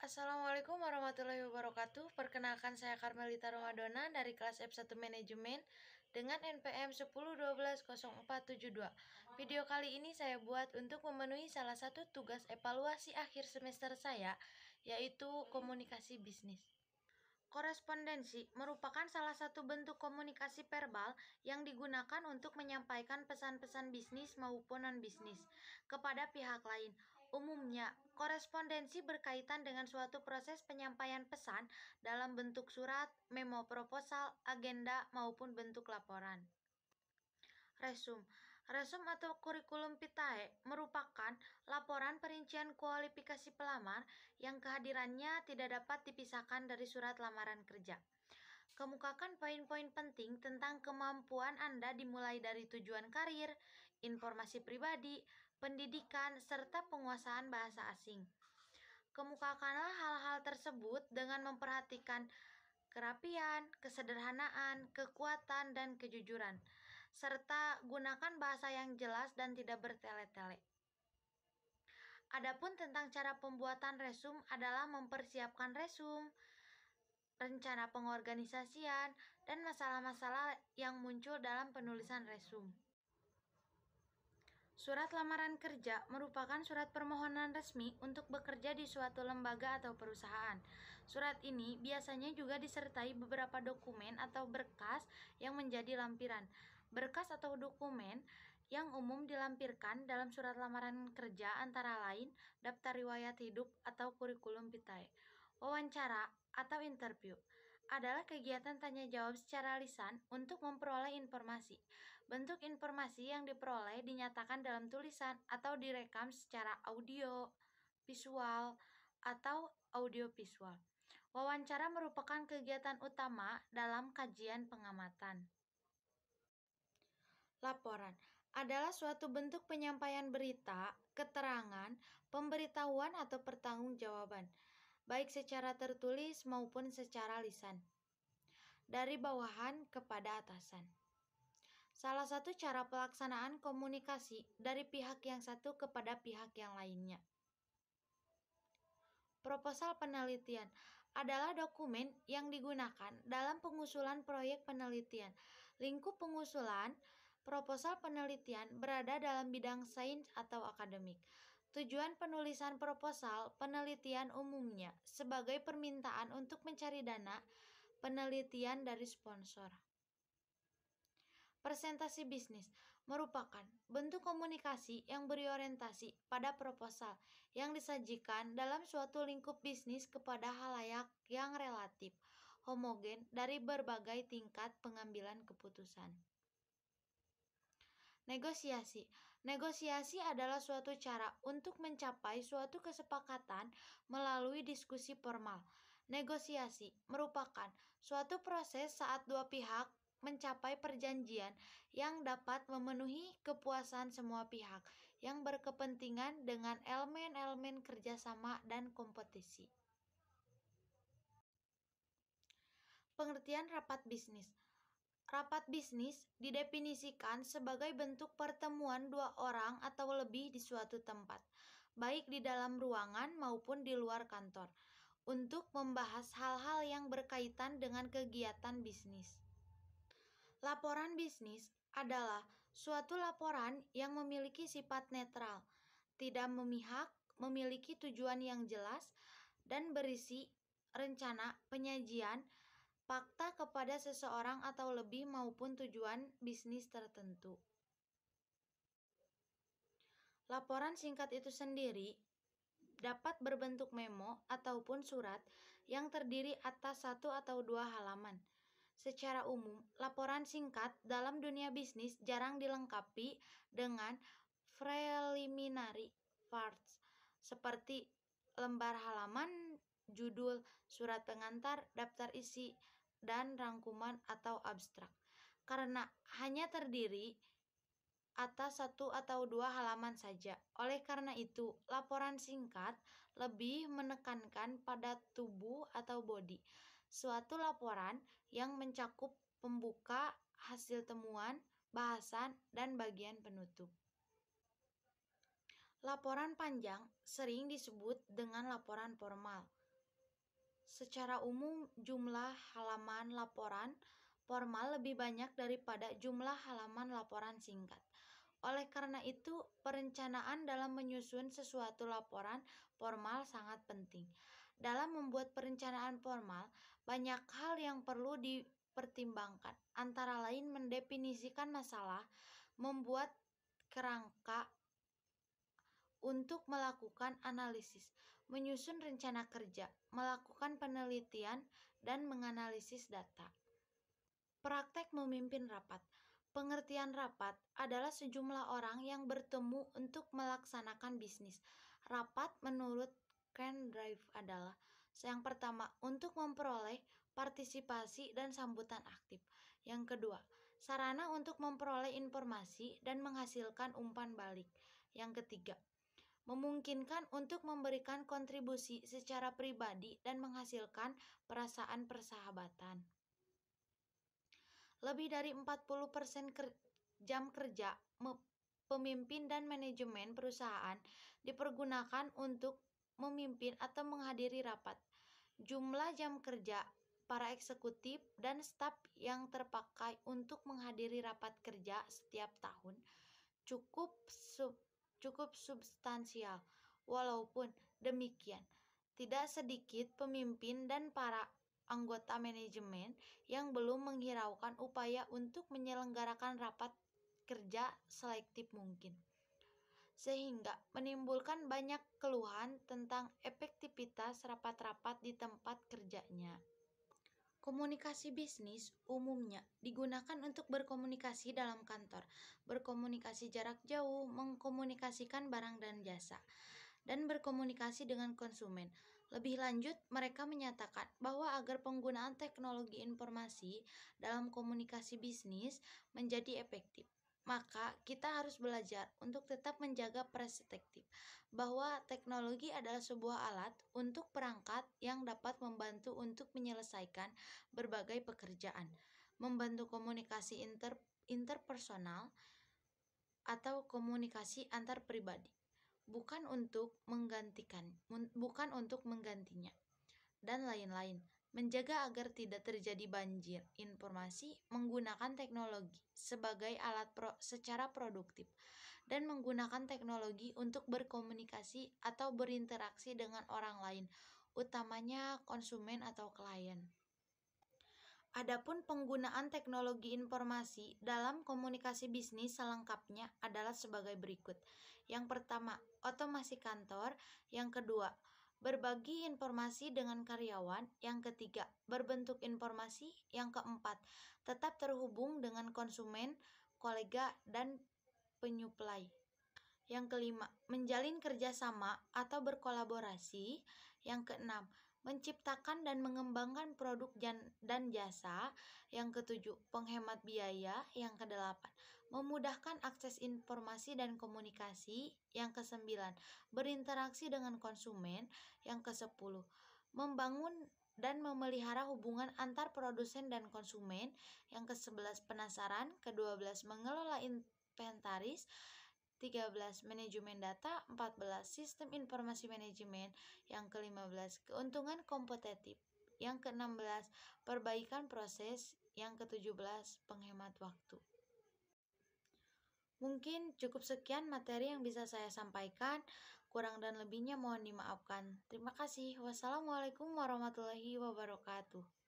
Assalamualaikum warahmatullahi wabarakatuh. Perkenalkan saya Karmelita Romadona dari kelas F1 Manajemen dengan NPM 10120472. Video kali ini saya buat untuk memenuhi salah satu tugas evaluasi akhir semester saya, yaitu komunikasi bisnis. Korespondensi merupakan salah satu bentuk komunikasi verbal yang digunakan untuk menyampaikan pesan-pesan bisnis maupun non-bisnis kepada pihak lain. Umumnya, korespondensi berkaitan dengan suatu proses penyampaian pesan dalam bentuk surat, memo proposal, agenda, maupun bentuk laporan. Resum. Resum atau kurikulum vitae merupakan laporan perincian kualifikasi pelamar yang kehadirannya tidak dapat dipisahkan dari surat lamaran kerja. Kemukakan poin-poin penting tentang kemampuan Anda dimulai dari tujuan karir, informasi pribadi, pendidikan, serta penguasaan bahasa asing. Kemukakanlah hal-hal tersebut dengan memperhatikan kerapian, kesederhanaan, kekuatan, dan kejujuran, serta gunakan bahasa yang jelas dan tidak bertele-tele. Adapun tentang cara pembuatan resum adalah mempersiapkan resum, rencana pengorganisasian, dan masalah-masalah yang muncul dalam penulisan resum. Surat lamaran kerja merupakan surat permohonan resmi untuk bekerja di suatu lembaga atau perusahaan. Surat ini biasanya juga disertai beberapa dokumen atau berkas yang menjadi lampiran. Berkas atau dokumen yang umum dilampirkan dalam surat lamaran kerja antara lain daftar riwayat hidup atau kurikulum vitae. Wawancara atau interview adalah kegiatan tanya jawab secara lisan untuk memperoleh informasi. Bentuk informasi yang diperoleh dinyatakan dalam tulisan atau direkam secara audio, visual, atau audiovisual. Wawancara merupakan kegiatan utama dalam kajian pengamatan. Laporan adalah suatu bentuk penyampaian berita, keterangan, pemberitahuan atau pertanggungjawaban, baik secara tertulis maupun secara lisan, dari bawahan kepada atasan. Salah satu cara pelaksanaan komunikasi dari pihak yang satu kepada pihak yang lainnya. Proposal penelitian adalah dokumen yang digunakan dalam pengusulan proyek penelitian. Lingkup pengusulan proposal penelitian berada dalam bidang sains atau akademik. Tujuan penulisan proposal penelitian umumnya sebagai permintaan untuk mencari dana penelitian dari sponsor. Presentasi bisnis merupakan bentuk komunikasi yang berorientasi pada proposal yang disajikan dalam suatu lingkup bisnis kepada halayak yang relatif homogen dari berbagai tingkat pengambilan keputusan. Negosiasi. Negosiasi adalah suatu cara untuk mencapai suatu kesepakatan melalui diskusi formal. Negosiasi merupakan suatu proses saat dua pihak mencapai perjanjian yang dapat memenuhi kepuasan semua pihak yang berkepentingan dengan elemen-elemen kerjasama dan kompetisi. Pengertian rapat bisnis. Rapat bisnis didefinisikan sebagai bentuk pertemuan dua orang atau lebih di suatu tempat, baik di dalam ruangan maupun di luar kantor, untuk membahas hal-hal yang berkaitan dengan kegiatan bisnis. Laporan bisnis adalah suatu laporan yang memiliki sifat netral, tidak memihak, memiliki tujuan yang jelas, dan berisi rencana penyajian fakta kepada seseorang atau lebih maupun tujuan bisnis tertentu. Laporan singkat itu sendiri dapat berbentuk memo ataupun surat yang terdiri atas satu atau dua halaman. Secara umum, laporan singkat dalam dunia bisnis jarang dilengkapi dengan preliminary parts seperti lembar halaman, judul, surat pengantar, daftar isi, dan rangkuman atau abstrak, karena hanya terdiri atas satu atau dua halaman saja. Oleh karena itu, laporan singkat lebih menekankan pada tubuh atau body suatu laporan yang mencakup pembuka, hasil temuan, bahasan, dan bagian penutup. Laporan panjang sering disebut dengan laporan formal. Secara umum, jumlah halaman laporan formal lebih banyak daripada jumlah halaman laporan singkat. Oleh karena itu, perencanaan dalam menyusun sesuatu laporan formal sangat penting. Dalam membuat perencanaan formal, banyak hal yang perlu dipertimbangkan, antara lain mendefinisikan masalah, membuat kerangka untuk melakukan analisis, menyusun rencana kerja, melakukan penelitian, dan menganalisis data. Praktek memimpin rapat. Pengertian rapat adalah sejumlah orang yang bertemu untuk melaksanakan bisnis. Rapat menurut Ken Drive adalah yang pertama, untuk memperoleh partisipasi dan sambutan aktif. Yang kedua, sarana untuk memperoleh informasi dan menghasilkan umpan balik. Yang ketiga, memungkinkan untuk memberikan kontribusi secara pribadi dan menghasilkan perasaan persahabatan. Lebih dari 40% jam kerja pemimpin dan manajemen perusahaan dipergunakan untuk memimpin atau menghadiri rapat. Jumlah jam kerja para eksekutif dan staf yang terpakai untuk menghadiri rapat kerja setiap tahun cukup substansial. Walaupun demikian, tidak sedikit pemimpin dan para anggota manajemen yang belum menghiraukan upaya untuk menyelenggarakan rapat kerja selektif mungkin, sehingga menimbulkan banyak keluhan tentang efektivitas rapat-rapat di tempat kerjanya. Komunikasi bisnis umumnya digunakan untuk berkomunikasi dalam kantor, berkomunikasi jarak jauh, mengkomunikasikan barang dan jasa, dan berkomunikasi dengan konsumen. Lebih lanjut, mereka menyatakan bahwa agar penggunaan teknologi informasi dalam komunikasi bisnis menjadi efektif, maka kita harus belajar untuk tetap menjaga perspektif bahwa teknologi adalah sebuah alat untuk perangkat yang dapat membantu untuk menyelesaikan berbagai pekerjaan, membantu komunikasi interpersonal atau komunikasi antar pribadi, bukan untuk menggantinya, dan lain-lain. Menjaga agar tidak terjadi banjir informasi menggunakan teknologi sebagai alat secara produktif, dan menggunakan teknologi untuk berkomunikasi atau berinteraksi dengan orang lain, utamanya konsumen atau klien. Adapun penggunaan teknologi informasi dalam komunikasi bisnis selengkapnya adalah sebagai berikut. Yang pertama, otomasi kantor. Yang kedua, berbagi informasi dengan karyawan. Yang ketiga, berbentuk informasi. Yang keempat, tetap terhubung dengan konsumen, kolega, dan penyuplai. Yang kelima, menjalin kerjasama atau berkolaborasi. Yang keenam, menciptakan dan mengembangkan produk dan jasa. Yang ketujuh, penghemat biaya. Yang kedelapan, memudahkan akses informasi dan komunikasi. Yang kesembilan, berinteraksi dengan konsumen. Yang kesepuluh, membangun dan memelihara hubungan antar produsen dan konsumen. Yang ke-11, penasaran. Ke-12, mengelola inventaris. 13, manajemen data. 14, sistem informasi manajemen. Yang ke-15, keuntungan kompetitif. Yang ke-16, perbaikan proses. Yang ke-17, penghemat waktu. Mungkin cukup sekian materi yang bisa saya sampaikan. Kurang dan lebihnya mohon dimaafkan. Terima kasih. Wassalamualaikum warahmatullahi wabarakatuh.